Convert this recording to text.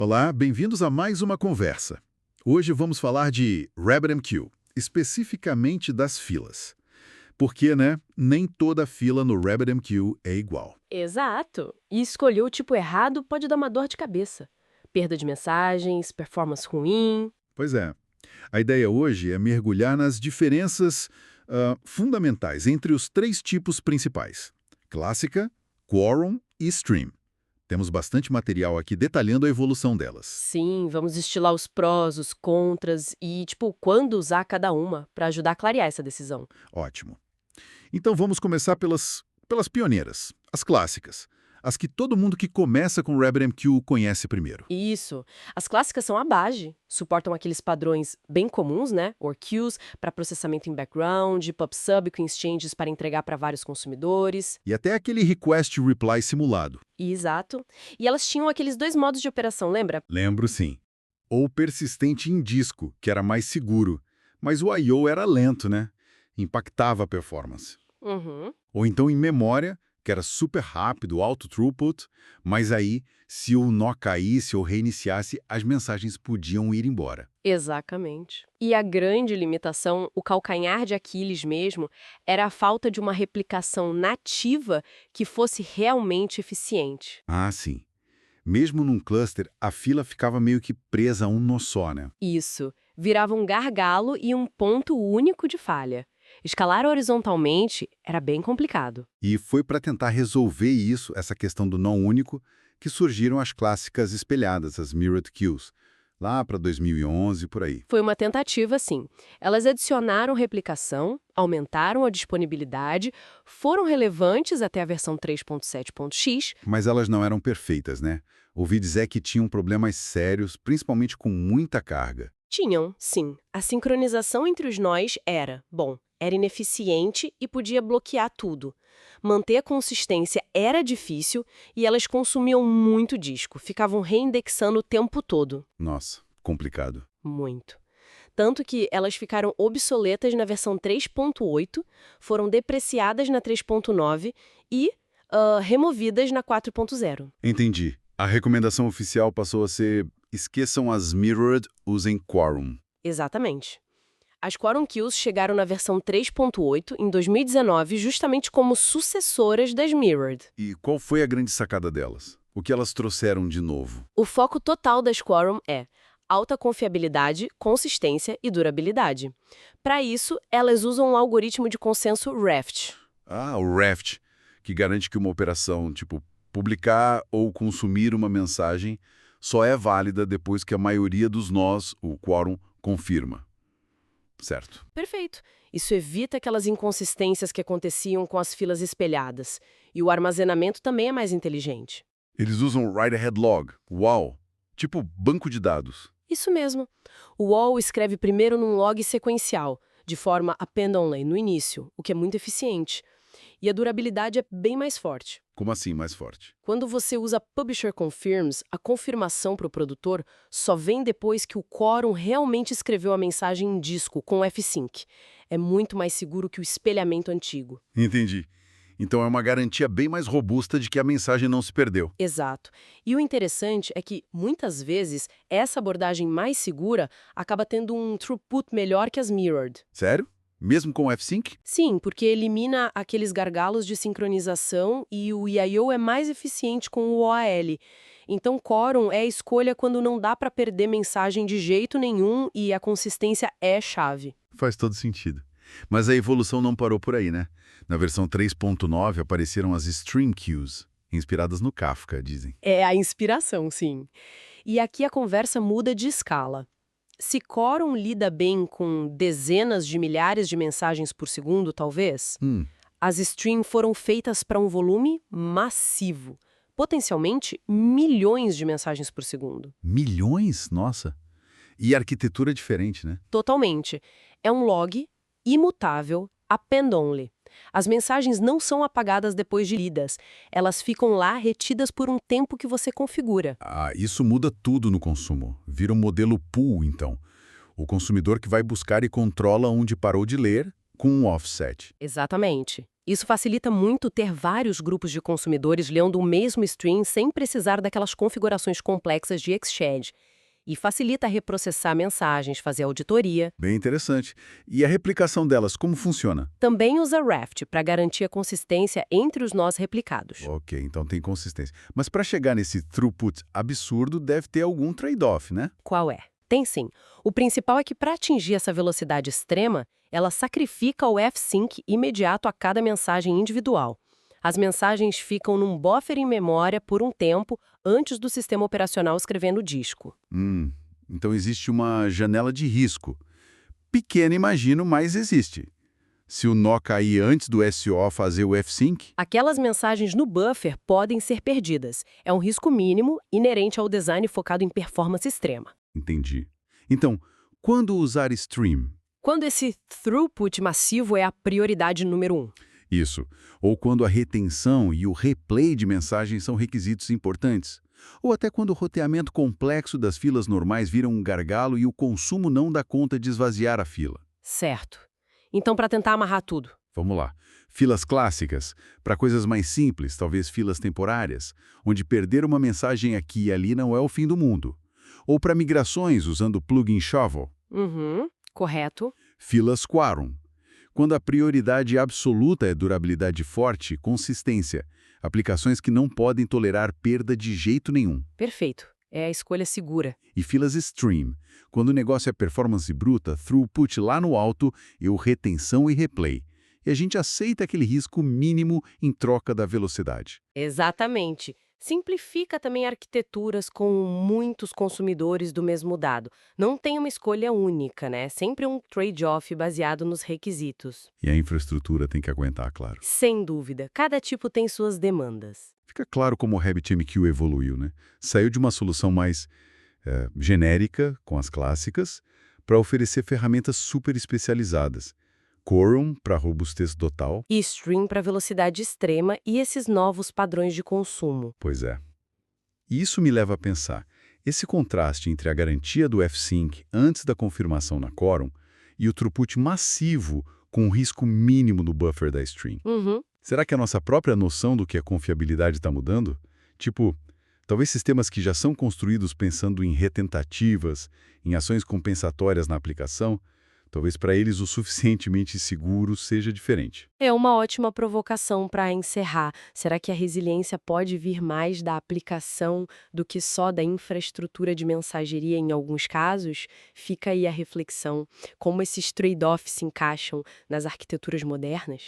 Olá, bem-vindos a mais uma conversa. Hoje vamos falar de RabbitMQ, especificamente das filas. Porque, né, nem toda fila no RabbitMQ é igual. Exato. E escolher o tipo errado pode dar uma dor de cabeça. Perda de mensagens, performance ruim. Pois é, a ideia hoje é mergulhar nas diferenças fundamentais entre os três tipos principais: clássica, quorum e stream. Temos bastante material aqui detalhando a evolução delas. Sim, vamos estilar os prós, os contras e, quando usar cada uma para ajudar a clarear essa decisão. Ótimo. Então vamos começar pelas pioneiras, as clássicas, as que todo mundo que começa com RabbitMQ conhece primeiro. Isso. As clássicas são a base, suportam aqueles padrões bem comuns, né? Or queues para processamento em background, PubSub com exchanges para entregar para vários consumidores. E até aquele request reply simulado. Exato. E elas tinham aqueles dois modos de operação, lembra? Lembro sim. Ou persistente em disco, que era mais seguro, mas o I/O era lento, né? Impactava a performance. Uhum. Ou então em memória, que era super rápido, alto throughput, mas aí, se o nó caísse ou reiniciasse, as mensagens podiam ir embora. Exatamente. E a grande limitação, o calcanhar de Aquiles mesmo, era a falta de uma replicação nativa que fosse realmente eficiente. Ah, sim. Mesmo num cluster, a fila ficava meio que presa a um nó só, né? Isso, virava um gargalo e um ponto único de falha. Escalar horizontalmente era bem complicado. E foi para tentar resolver isso, essa questão do nó único, que surgiram as clássicas espelhadas, as mirrored queues, lá para 2011, por aí. Foi uma tentativa, sim. Elas adicionaram replicação, aumentaram a disponibilidade, foram relevantes até a versão 3.7.x. Mas elas não eram perfeitas, né? Ouvi dizer que tinham problemas sérios, principalmente com muita carga. Tinham, sim. A sincronização entre os nós era ineficiente e podia bloquear tudo. Manter a consistência era difícil e elas consumiam muito disco, ficavam reindexando o tempo todo. Nossa, complicado. Muito. Tanto que elas ficaram obsoletas na versão 3.8, foram depreciadas na 3.9 e removidas na 4.0. Entendi. A recomendação oficial passou a ser: esqueçam as mirrored, usem quorum. Exatamente. As Quorum Queues chegaram na versão 3.8 em 2019 justamente como sucessoras das Mirrored. E qual foi a grande sacada delas? O que elas trouxeram de novo? O foco total das Quorum é alta confiabilidade, consistência e durabilidade. Para isso, elas usam um algoritmo de consenso Raft. Ah, o Raft, que garante que uma operação, tipo publicar ou consumir uma mensagem, só é válida depois que a maioria dos nós, o quórum, confirma. Certo. Perfeito. Isso evita aquelas inconsistências que aconteciam com as filas espelhadas. E o armazenamento também é mais inteligente. Eles usam write-ahead log, UAL, tipo banco de dados. Isso mesmo. O wall escreve primeiro num log sequencial, de forma append-only, no início, o que é muito eficiente. E a durabilidade é bem mais forte. Como assim mais forte? Quando você usa Publisher Confirms, a confirmação para o produtor só vem depois que o quórum realmente escreveu a mensagem em disco com F-Sync. É muito mais seguro que o espelhamento antigo. Entendi. Então é uma garantia bem mais robusta de que a mensagem não se perdeu. Exato. E o interessante é que, muitas vezes, essa abordagem mais segura acaba tendo um throughput melhor que as mirrored. Sério? Mesmo com o F-Sync? Sim, porque elimina aqueles gargalos de sincronização e o I/O é mais eficiente com o OAL. Então, Quorum é a escolha quando não dá para perder mensagem de jeito nenhum e a consistência é chave. Faz todo sentido. Mas a evolução não parou por aí, né? Na versão 3.9 apareceram as Stream Queues, inspiradas no Kafka, dizem. É a inspiração, sim. E aqui a conversa muda de escala. Se Quorum lida bem com dezenas de milhares de mensagens por segundo, talvez, as stream foram feitas para um volume massivo, potencialmente milhões de mensagens por segundo. Milhões? Nossa! E arquitetura diferente, né? Totalmente. É um log imutável, append-only. As mensagens não são apagadas depois de lidas, elas ficam lá retidas por um tempo que você configura. Ah, isso muda tudo no consumo. Vira um modelo pool, então. O consumidor que vai buscar e controla onde parou de ler, com um offset. Exatamente. Isso facilita muito ter vários grupos de consumidores lendo o mesmo stream sem precisar daquelas configurações complexas de Exchange. E facilita reprocessar mensagens, fazer auditoria. Bem interessante. E a replicação delas, como funciona? Também usa Raft para garantir a consistência entre os nós replicados. Ok, então tem consistência. Mas para chegar nesse throughput absurdo, deve ter algum trade-off, né? Qual é? Tem sim. O principal é que para atingir essa velocidade extrema, ela sacrifica o F-Sync imediato a cada mensagem individual. As mensagens ficam num buffer em memória por um tempo antes do sistema operacional escrever no disco. Então existe uma janela de risco. Pequena, imagino, mas existe. Se o nó cair antes do SO fazer o F-Sync, Aquelas mensagens no buffer podem ser perdidas. É um risco mínimo, inerente ao design focado em performance extrema. entendi. Então, quando usar stream? Quando esse throughput massivo é a prioridade número 1. Isso. Ou quando a retenção e o replay de mensagens são requisitos importantes. Ou até quando o roteamento complexo das filas normais vira um gargalo e o consumo não dá conta de esvaziar a fila. Certo. Então, para tentar amarrar tudo. Vamos lá. Filas clássicas, para coisas mais simples, talvez filas temporárias, onde perder uma mensagem aqui e ali não é o fim do mundo. Ou para migrações usando plugin shovel. Correto. Filas quorum, quando a prioridade absoluta é durabilidade forte e consistência, aplicações que não podem tolerar perda de jeito nenhum. Perfeito. É a escolha segura. E filas stream, quando o negócio é performance bruta, throughput lá no alto e o retenção e replay. E a gente aceita aquele risco mínimo em troca da velocidade. Exatamente. Simplifica também arquiteturas com muitos consumidores do mesmo dado. Não tem uma escolha única, né? Sempre um trade-off baseado nos requisitos. E a infraestrutura tem que aguentar, claro. Sem dúvida, cada tipo tem suas demandas. Fica claro como o RabbitMQ evoluiu, né? Saiu de uma solução mais genérica, com as clássicas, para oferecer ferramentas super especializadas. Quorum para robustez total. E stream para velocidade extrema e esses novos padrões de consumo. Pois é. E isso me leva a pensar, esse contraste entre a garantia do F-Sync antes da confirmação na Quorum e o throughput massivo com um risco mínimo no buffer da stream. Será que a nossa própria noção do que é confiabilidade está mudando? Tipo, talvez sistemas que já são construídos pensando em retentativas, em ações compensatórias na aplicação, talvez para eles o suficientemente seguro seja diferente. É uma ótima provocação para encerrar. Será que a resiliência pode vir mais da aplicação do que só da infraestrutura de mensageria em alguns casos? Fica aí a reflexão. Como esses trade-offs se encaixam nas arquiteturas modernas?